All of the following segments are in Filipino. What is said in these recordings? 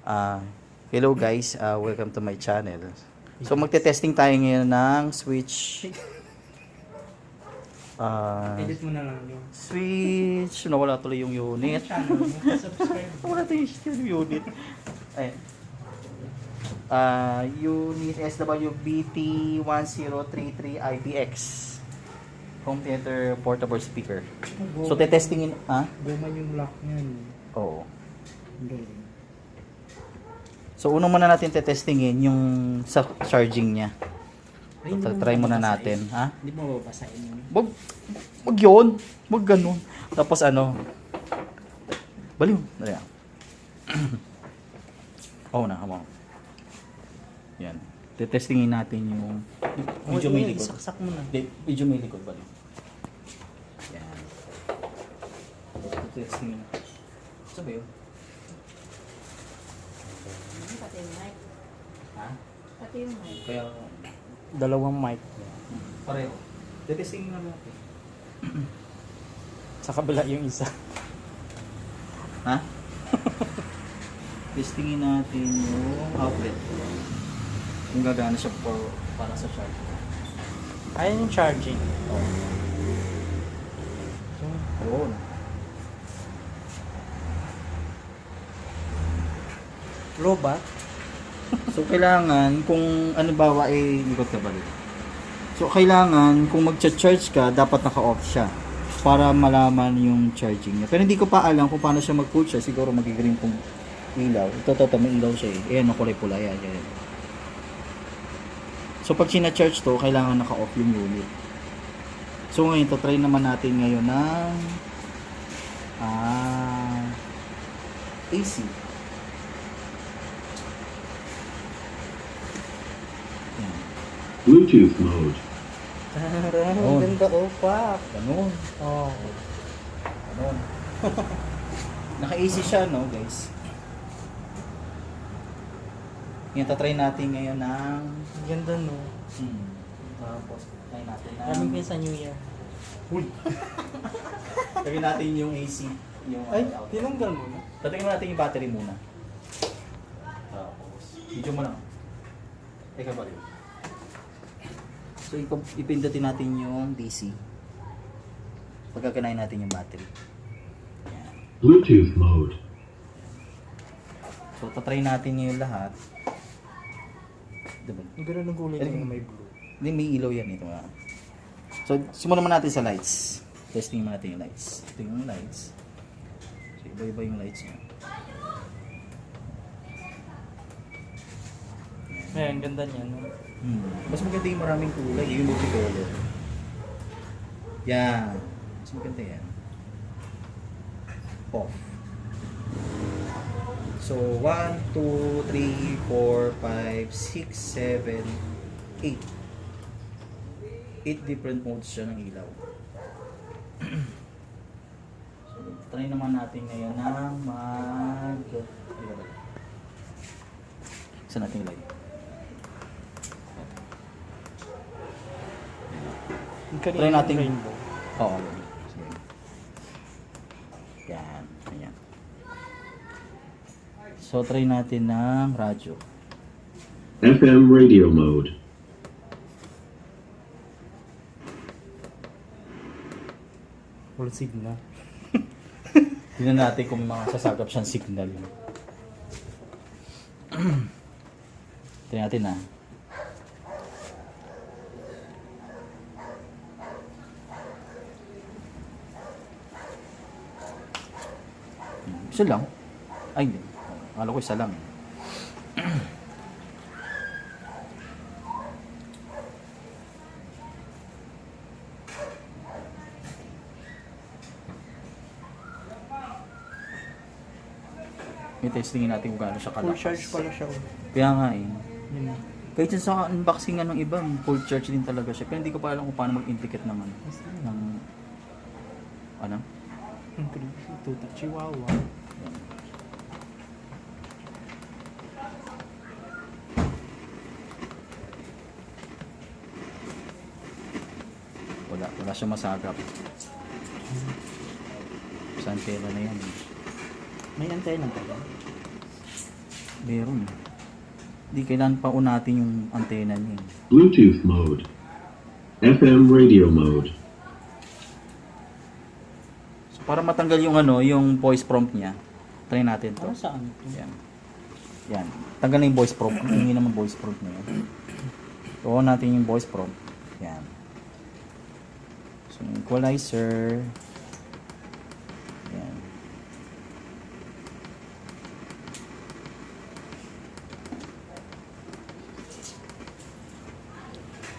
Ah, hello guys, welcome to my channel. So magte-testing tayo ngayon ng switch. Edit mo na lang yun. Switch, nawala tuloy yung unit. Channel mo, subscribe. Nawala tuloy yung unit. Ayan. Unit SWBT1033IPX. Home theater portable speaker. So te-testingin, Guma yung lock niyan. Oo. Hindi. So unang muna natin te-testingin yung sa charging niya. Ay, So, try muna natin, ha? Hindi mo babasahin yun. Wag yun. Wag ganun. Tapos baliw. Dali. Oo na,amo. Yan. Te-testingin natin yung medyo may likod. Saksak mo na. Medyo may likod, baliw. Yan. Te-testingin. Sabi yun. Pati yung mic. Ha? Pati yung mic. Kaya, Dalawang mic. pareho. Te-testingin na natin. Sa kabila yung isa. Ha? Testingin natin yung outlet. Kung gagana siya para sa charge. Ayan yung charging. Yun. Low ba? So, kailangan, kung ano bawa likod ka balik. So, kailangan, kung magcha-charge ka, dapat naka-off siya para malaman yung charging niya. Pero hindi ko pa alam kung paano siya mag-full siya. Siguro mag-green kung ilaw. Ito, may ilaw siya eh. Ayan, kulay pula. Ayan. So, pag sina-charge to, kailangan naka-off yung unit. So, ngayon, try naman natin ngayon ng AC. Ayan. Bluetooth mode. Oh. Ganda pa. Ganun. Oh. Ganun. Naka-AC siya, no, guys? Yan, tatry natin ngayon ng... Ganda no. Tapos, try natin ng... Raming kayo sa New Year. Uy! Try natin yung AC. Yung Ay, out. tinanggal mo na. Tatingin natin yung battery muna. Tapos, video mo lang. Teka ba rin? So, ipindutin natin yung DC. Pagkakanayin natin yung battery. Yan. Bluetooth mode. So, tatry natin ngayon lahat. Diba? Ang ganda ng kulay Ay, niya may blue. Hindi, may ilaw yan. Ito nga. So, simulan naman natin sa lights. Testing naman natin yung lights. Ito yung lights. So, iba-iba yung lights niya. Ayan, ganda niya no. Mas maganda yung maraming kulay. Yung multicolor. Yan. Mas maganda yan. Off. So, 1, 2, 3, 4, 5, 6, 7, 8. 8 different modes siya ng ilaw. So, try naman natin ngayon na saan natin ilagay? Try natin. Rainbow. Oo. Sige. Yan. Ayan. So, try natin ng radyo. FM radio mode. Full signal. Tingnan natin kung mga sasagap siyang signal. Tingnan natin na. Isa lang. Ay, hindi. Akala ko isa lang. May testingin natin kung gaano siya Full kalakas. charge pala siya. Kaya nga eh. Yun na. Kahit yun sa unboxing ng iba, full charge din talaga siya. Pero hindi ko pa alam kung paano mag-indicate naman. Ng... Ano? Tuta Chihuahua. Yan. Wala siya masagap. Sa antena na yan. May antena pa ba? Meron. Hindi kailangan pa unatin yung antena niya. Bluetooth mode. FM radio mode. So, para matanggal yung yung voice prompt niya, try natin to. Para saan? Yan. Yan. Tanggal na yung voice prompt. Hindi naman voice prompt na yan. So, on natin yung voice prompt. Yan. So, equalizer. Yan.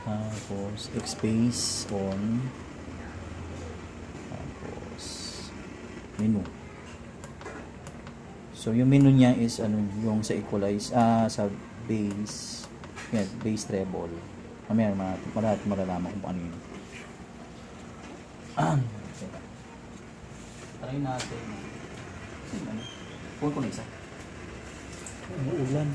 Tapos, X-space on. Tapos, menu. So, yung menu niya is yung sa equalize, sa bass. Yan, bass treble. Mamaya, malalaman kung ano yun. Try natin. Pull ko na isa. Ulan.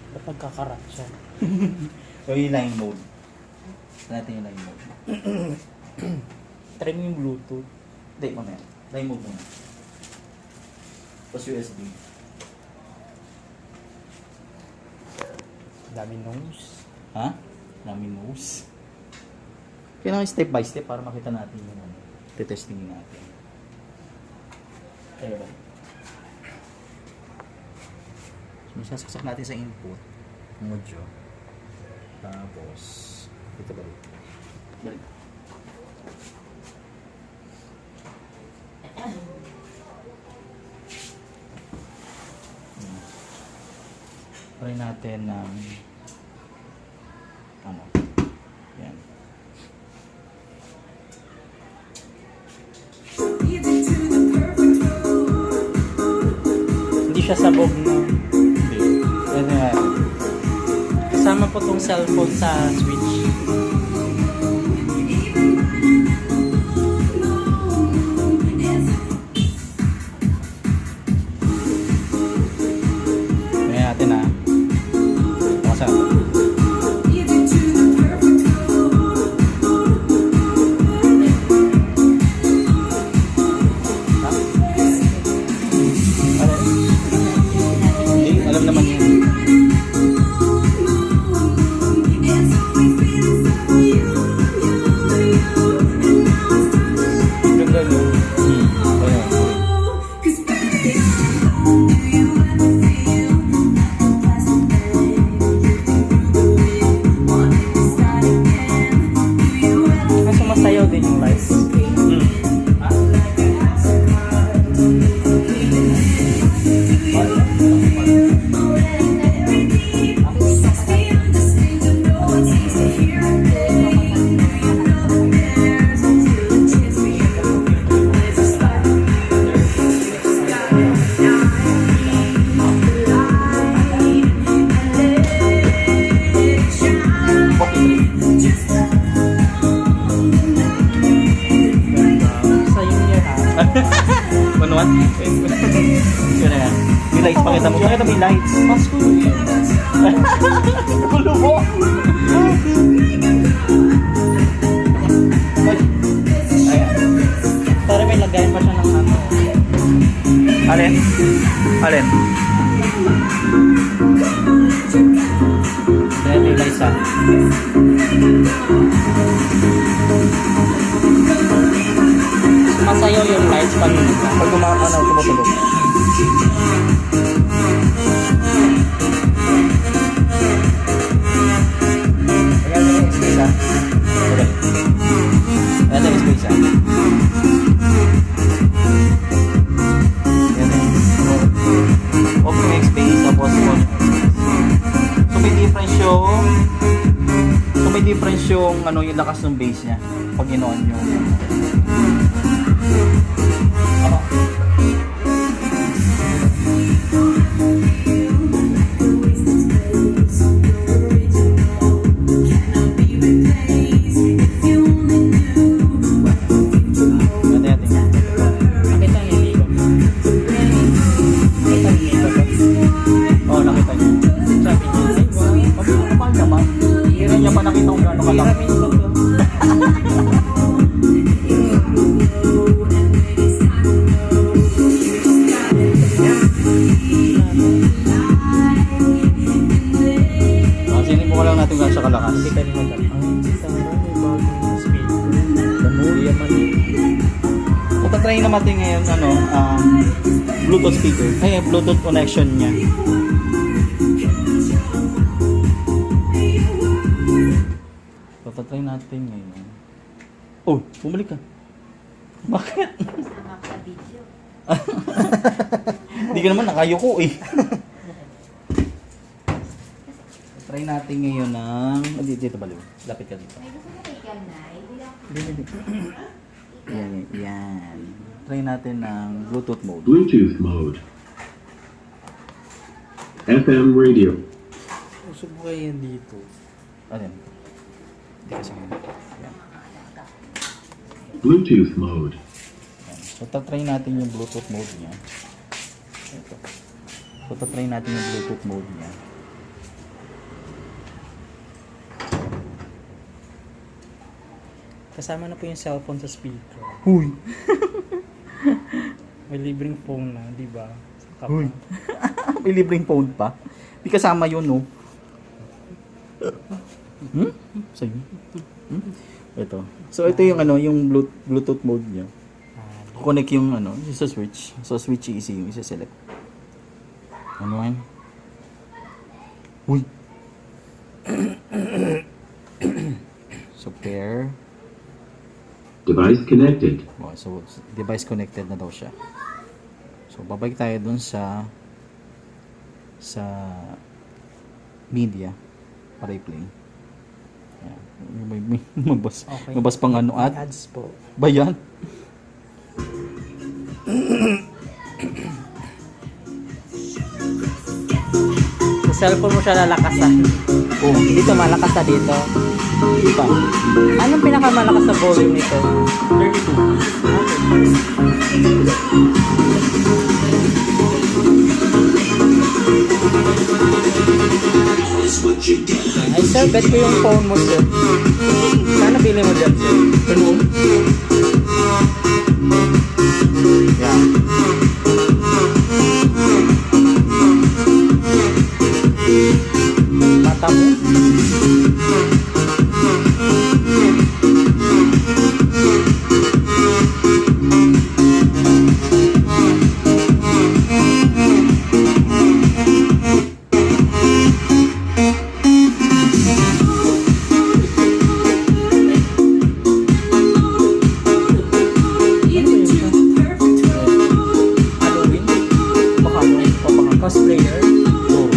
Ba't nagkakarat siya? So, yung line mode. Try natin yung line mode. Try mo yung Bluetooth. Hindi, mamaya. Line mode muna. Tapos USB. Dami nose. Ha? Dami nose. Kailangan step by step para makita natin yung testingin natin. Ayun. So, sasaksak natin sa input. Audio. Tapos, ito balik. Balik. Try natin ng yan. Hindi siya sabog na. Hindi. Yan nga. Kasama po tong cellphone sa switch. Tingnan natin ha. Buksan natin. Ha? Ano? Hindi, alam naman yun. Ganda yun. Ayun. Kaso masayaw din yung lights. Sayang niya ha. Manuan? Yun na yan. May lights, pakita mo. Pakita mo yung lights. Pasko yun. Gulo mo! Ayan. Pero may lagayan pa siya ng ano. Alin? Alin? Dahil may lights ha. Masayaw yung lights pag Pag tumutulog. Ayan na yung space ha. Okay. Ayan na yung space ha. Ayan na yung open yung space tapos on. So may difference yung yung lakas ng bass niya pag in-on yung nakita niyo hindi ko. Nakita niyo hindi ko. oh, nakita niyo. Sabi niya, ay wow. Kapal naman. Hindi niya pa nakita kung gaano kalaki. Maraming ko to. natin ngayon, Bluetooth speaker. Ay, Bluetooth connection niya. Patatry natin ngayon. Oh, bumalik ka. Bakit? Nakaka-video. Hindi ka naman nakayuko eh. Try natin ngayon ng... Dito baliw. Lapit ka dito. May gusto mo kay Cam na? Yan. Try natin ng Bluetooth mode. Bluetooth mode. FM radio. Subukan yan dito. Ano yan? Hindi kasi ngayon. Yan. Bluetooth mode. Yan. So, tatry natin yung Bluetooth mode niya. Ito. So, tatry natin yung Bluetooth mode niya. Kasama na po yung cellphone sa speaker. Huy! May libreng phone na, di ba? Sa Huy! May libreng phone pa. Di kasama yun, no? Sa'yo? Ito. So, ito yung yung Bluetooth mode niya. Kukonek yung yung sa switch. So, switch easy yung isa-select. Ano yan? Uy! So, pair. Device connected. Oh, so, device connected na daw siya. So, babalik tayo dun sa media para i-play. Yan. May mabas, Okay. mabas pang May ad. ads po. Ba yan? Sa cellphone mo siya lalakasan. Oh, Dito malakas na dito. pa. Anong pinakamalakas na volume nito? 32. Ay sir, bet ko yung phone mo sir. Sana bili mo dyan sir. Ano? Yan. Mata mo. Halloween. Baka mo. Cosplayer. Oh.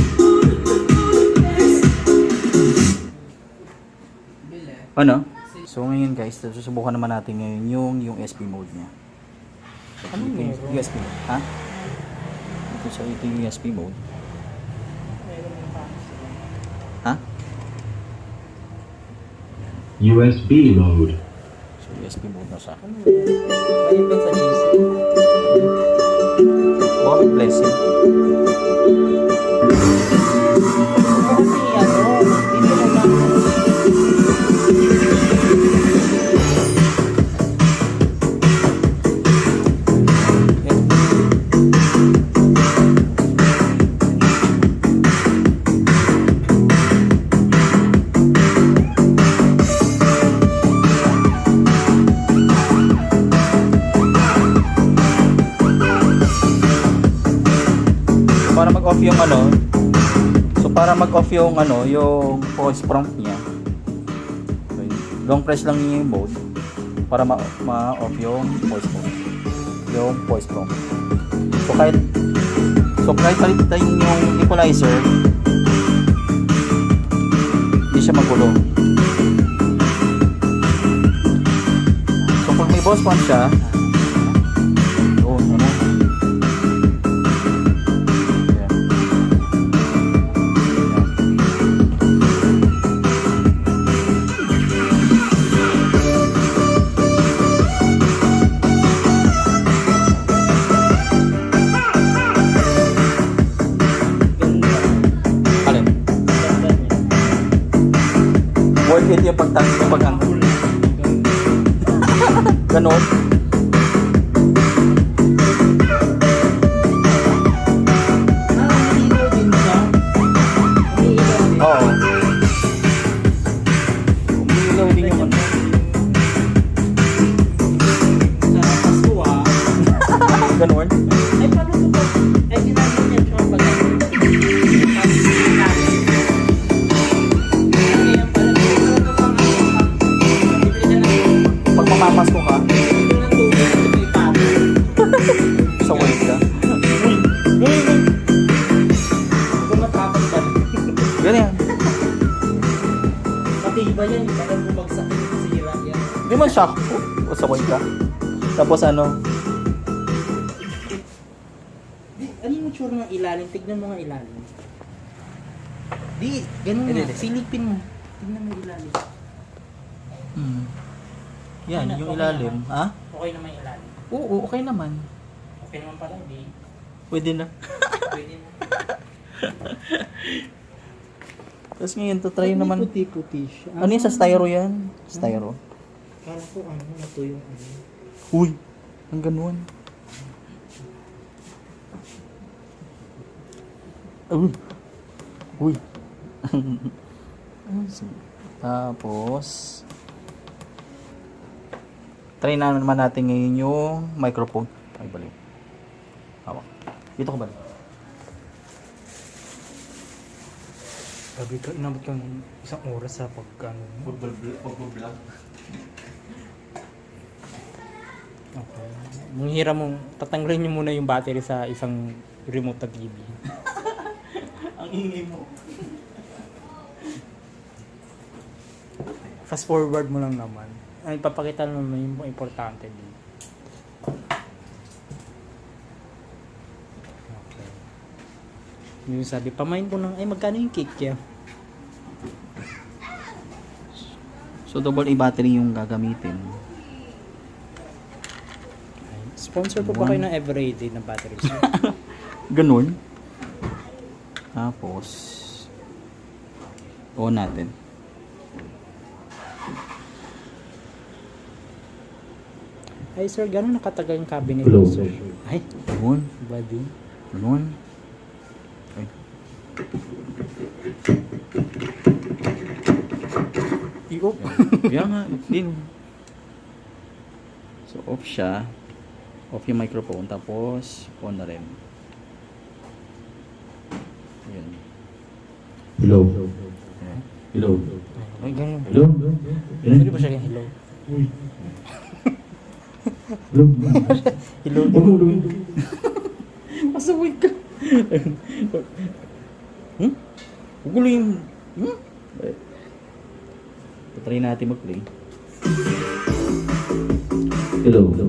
Ano? So ngayon guys, susubukan naman natin ngayon yung USB mode niya. So, Ano ito yung meron? USB mode. Ha? Ito yung USB mode. Ha? USB mode. So USB mode na siya. May event sa GC. Bobby Blessing. Kasi dito mo lang. Para mag-off yung para mag-off yung yung voice prompt niya. So, long press lang niya yung mode para ma-off yung voice mode. Yung voice prompt. So kahit palitan yung equalizer, hindi siya magulo. So pag may voice prompt siya, yun, alin? Worth it yung pagtangin ng pag-angkol. Ganon. Umiilaw din siya. Oo. Umiilaw din yung Sa Pasko ganun. Ay, paano ito ba? Ay, ginagawa niya siya pag Kaya pala, ito na pang bibili ka ng Pag mamapasko ka, bibili ng tubig, ito may pato. sa wait ka. Kung matapang ka, Ganyan. matibay yan, parang bumagsak yung sira yan. Hindi man shock o sa wait ka. Tapos ano, Ano yung tsura ng ilalim? Tignan mo nga ilalim. Di, ganun Hindi, nga. hindi. Silipin mo. Tignan mo ilalim. yan, Okay na, yung okay ilalim. naman. Ha? Okay naman yung ilalim. Oo, okay naman. Okay naman pala, di. Pwede na. Pwede na. Tapos ngayon, to try naman. Puti-puti siya. Ano yun, sa styro yan? Styro. Kala ko ano, ito yung ano. Uy, ang ganun. Uy. Tapos, try na naman natin ngayon yung microphone. Ay, balik. Hawak. Dito ka balik. Sabi ka, inabot kang isang oras sa pagkano. Pag-vlog. Okay. Manghira mo, tatanggalin niyo muna yung battery sa isang remote na TV. Ang ingay mo. Fast forward mo lang naman. Ay, papakita naman yung importante din. Okay. Yung sabi, pamain ko ng, ay magkano yung cake yan? So, double A battery yung gagamitin. Sponsor po ba kayo ng everyday na batteries? Ganun. Tapos, on natin. Ay sir, gano'n nakatagal yung cabinet Hello. mo, sir? Ay, Ganun. body. Ganun. Ay. I-off. Kaya nga, din. So, off siya. Off yung microphone. Tapos, on na rin. Ayan. Hello. Ayan. Hello. Ay, gano'n. Hello. Pwede ba siya yung hello? Hello. Hello. Masaway ka. Gulo yung... Try natin mag-play. Hello. Hello.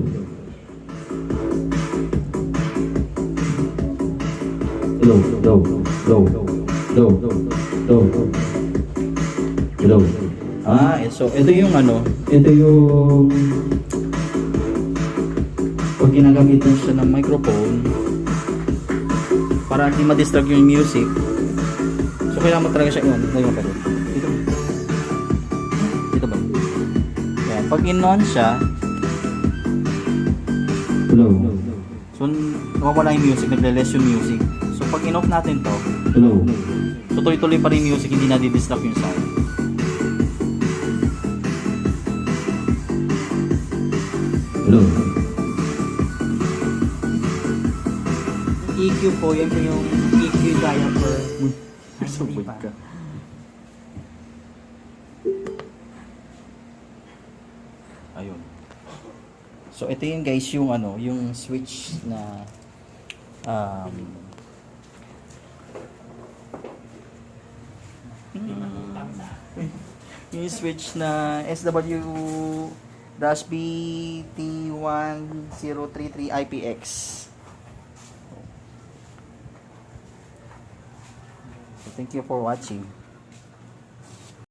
Hello. Hello. Hello. Hello. Hello. So ito yung ano, Ito yung pag ginagamitan siya ng microphone para hindi ma-distract yung music. So kailangan mo talaga siya yun. Dito. Dito ba? Yan. Pag in-on siya, Hello. so nawawala yung music, nagle-less yung music. So pag in-off natin to, Hello. so tuloy-tuloy pa rin yung music, hindi na di-distract yung sound. Hello. EQ po, yan po yung EQ diapher. So weird ka. Ayun. So ito yung guys yung ano, yung switch na yung switch na SW-BT1033IPX. So, thank you for watching.